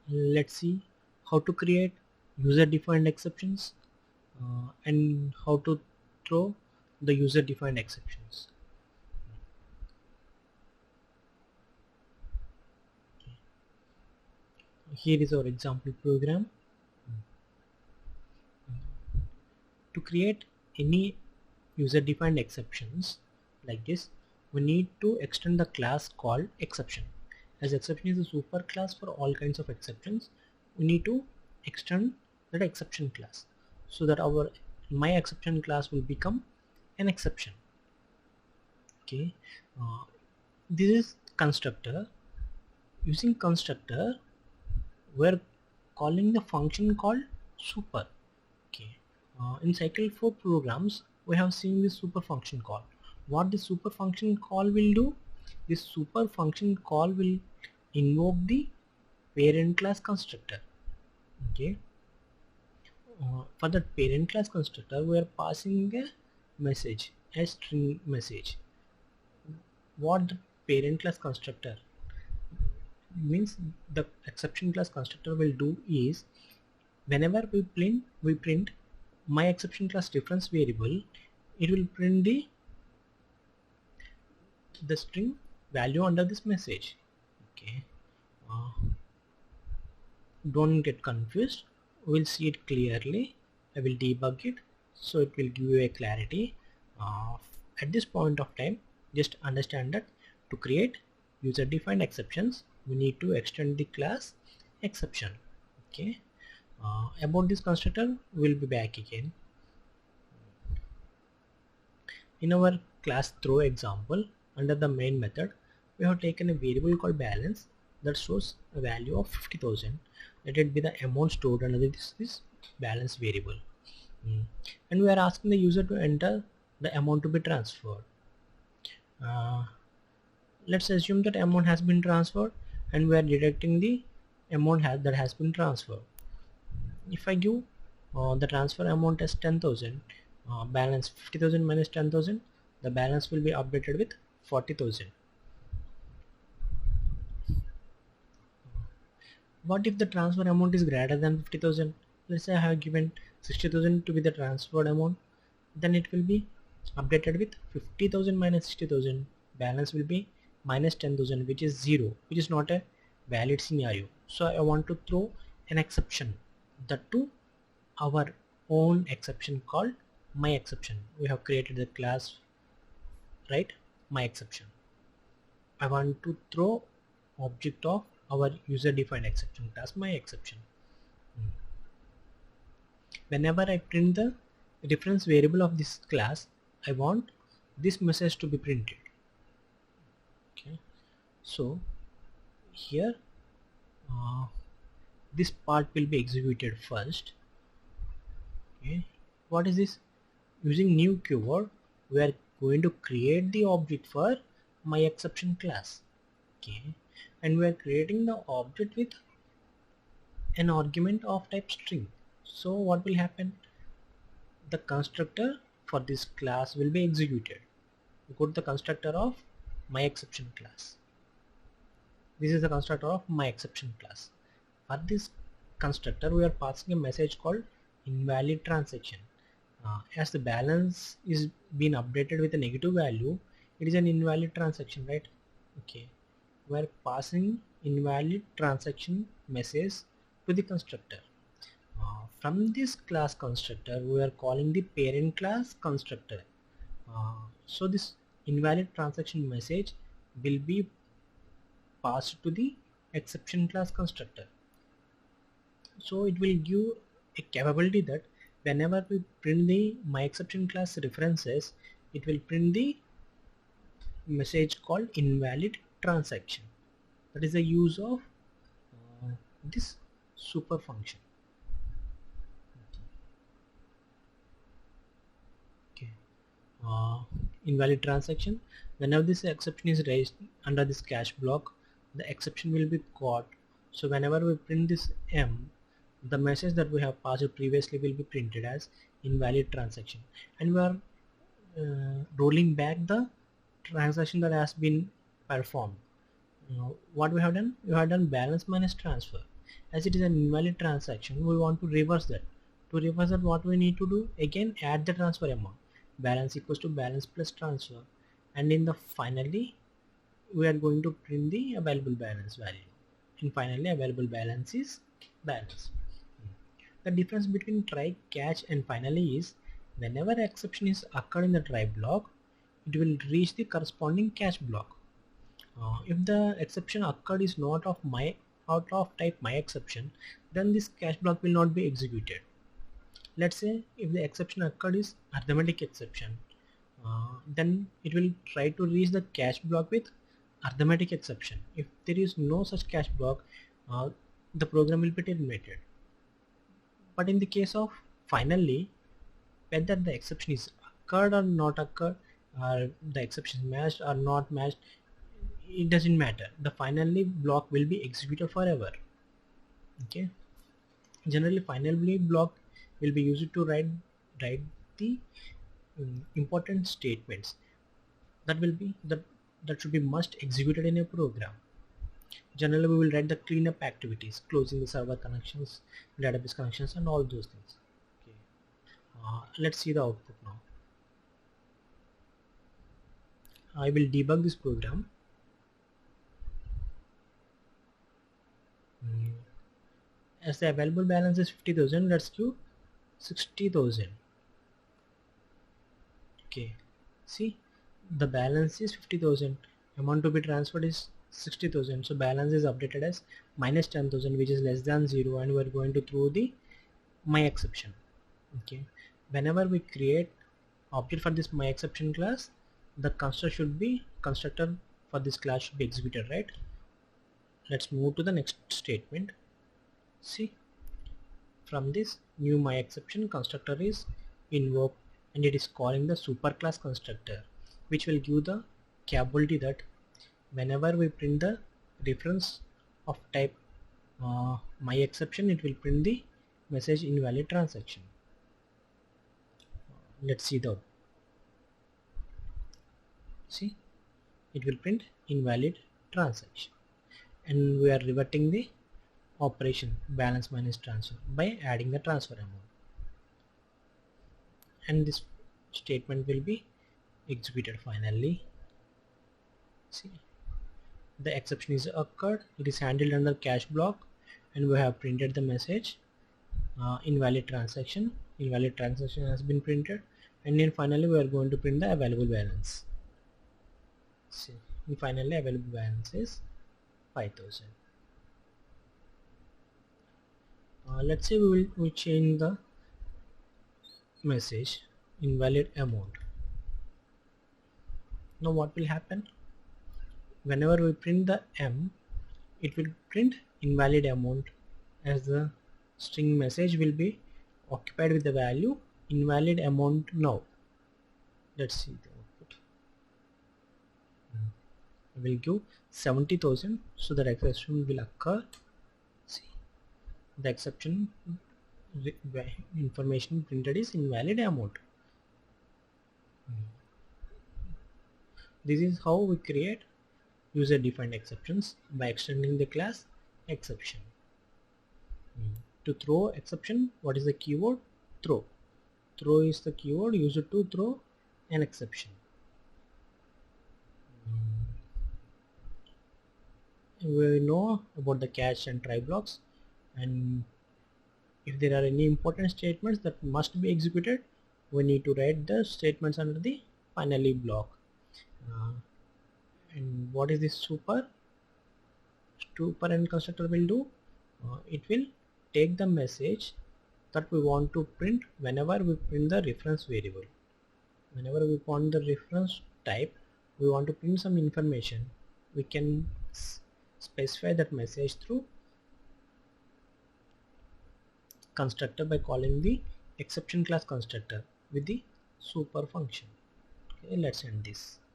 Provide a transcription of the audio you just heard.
let's see how to create user-defined exceptions and how to throw the user-defined exceptions. Here is our example program. To create any user-defined exceptions like this, we need to extend the class called exception. As exception is a super class for all kinds of exceptions, we need to extend that exception class so that our my exception class will become an exception. Okay, uh, this is constructor. Using constructor, we're calling the function called super. Okay, in cycle 4 programs we have seen this super function call. What this super function call will do, this super function call will invoke the parent class constructor. Okay, for that parent class constructor we are passing a message, a string message. What the parent class constructor means, the exception class constructor will do is, whenever we print my exception class difference variable, it will print the string value under this message. Okay, uh, don't get confused, we'll see it clearly. I will debug it so it will give you a clarity. uh, at this point of time, just understand that to create user defined exceptions we need to extend the class exception. Okay, about this constructor we'll be back again. In our class throw example, under the main method, we have taken a variable called balance that shows a value of 50,000. Let it be the amount stored under this balance variable. And we are asking the user to enter the amount to be transferred. Uh, let's assume that amount has been transferred and we are deducting the amount that has been transferred. If I give the transfer amount as 10,000, balance 50,000 minus 10,000, the balance will be updated with 40,000. What if the transfer amount is greater than 50,000? Let's say I have given 60,000 to be the transferred amount, then it will be updated with 50,000 minus 60,000. Balance will be minus 10,000, which is 0, which is not a valid scenario. So I want to throw an exception, that to our own exception called my exception. We have created the class, right, my exception. I want to throw object of our user defined exception class my exception. Whenever I print the reference variable of this class, I want this message to be printed. Okay, so here this part will be executed first. Okay, what is this? Using new keyword, we are going to create the object for my exception class. Okay, and we are creating the object with an argument of type string. So what will happen? The constructor for this class will be executed. We go to the constructor of my exception class. This is the constructor of my exception class. For this constructor we are passing a message called invalid transaction. As the balance is being updated with a negative value, it is an invalid transaction, right? Okay, we are passing invalid transaction message to the constructor. From this class constructor we are calling the parent class constructor. So this invalid transaction message will be passed to the exception class constructor. So it will give a capability that whenever we print the my exception class references, it will print the message called invalid transaction. That is the use of this super function. Okay, invalid transaction. Whenever this exception is raised under this cache block, the exception will be caught. So whenever we print this M, the message that we have passed previously will be printed as invalid transaction, and we are rolling back the transaction that has been performed. What we have done? We have done balance minus transfer. As it is an invalid transaction, we want to reverse that. To reverse that, what we need to do, again add the transfer amount. Balance equals to balance plus transfer, and in the finally we are going to print the available balance value, and finally available balance is balance. The difference between try, catch and finally is whenever exception is occurred in the try block, it will reach the corresponding catch block. If the exception occurred is not of my out of type my exception, then this catch block will not be executed. Let's say if the exception occurred is arithmetic exception, then it will try to reach the catch block with arithmetic exception. If there is no such catch block, the program will be terminated. But in the case of finally, whether the exception is occurred or not occurred, or the exception is matched or not matched, it doesn't matter. The finally block will be executed forever. Okay. Generally, finally block will be used to write the important statements that should be must executed in a program. Generally, we will write the cleanup activities, closing the server connections, database connections, and all those things. Okay. Let's see the output now. I will debug this program. As the available balance is 50,000, let's do 60,000. Okay, see, the balance is 50,000, amount to be transferred is 60,000, so balance is updated as minus 10,000, which is less than 0, and we are going to throw the my exception. Okay, whenever we create object for this my exception class, the constructor for this class should be executed, right? Let's move to the next statement. See, from this new my exception, constructor is invoked and it is calling the superclass constructor, which will give the capability that whenever we print the reference of type my exception, it will print the message invalid transaction. Let's see the, see, it will print invalid transaction, and we are reverting the operation balance minus transfer by adding the transfer amount, and this statement will be executed finally. See, the exception is occurred, it is handled under catch block, and we have printed the message invalid transaction has been printed, and then finally we are going to print the available balance. See, finally available balance is 5,000. Let's say we will change the message invalid amount. Now what will happen? Whenever we print the M, it will print invalid amount, as the string message will be occupied with the value invalid amount now. Let's see the output. We will give 70,000, so that exception will occur. See, the exception information printed is invalid amount. This is how we create user defined exceptions by extending the class exception. To throw exception, what is the keyword? Throw. Throw is the keyword used to throw an exception. We know about the catch and try blocks, and if there are any important statements that must be executed, we need to write the statements under the finally block. And what is this super end constructor will do? It will take the message that we want to print whenever we print the reference variable. Whenever we want the reference type, we want to print some information, we can specify that message through constructor by calling the exception class constructor with the super function. Okay, let's end this.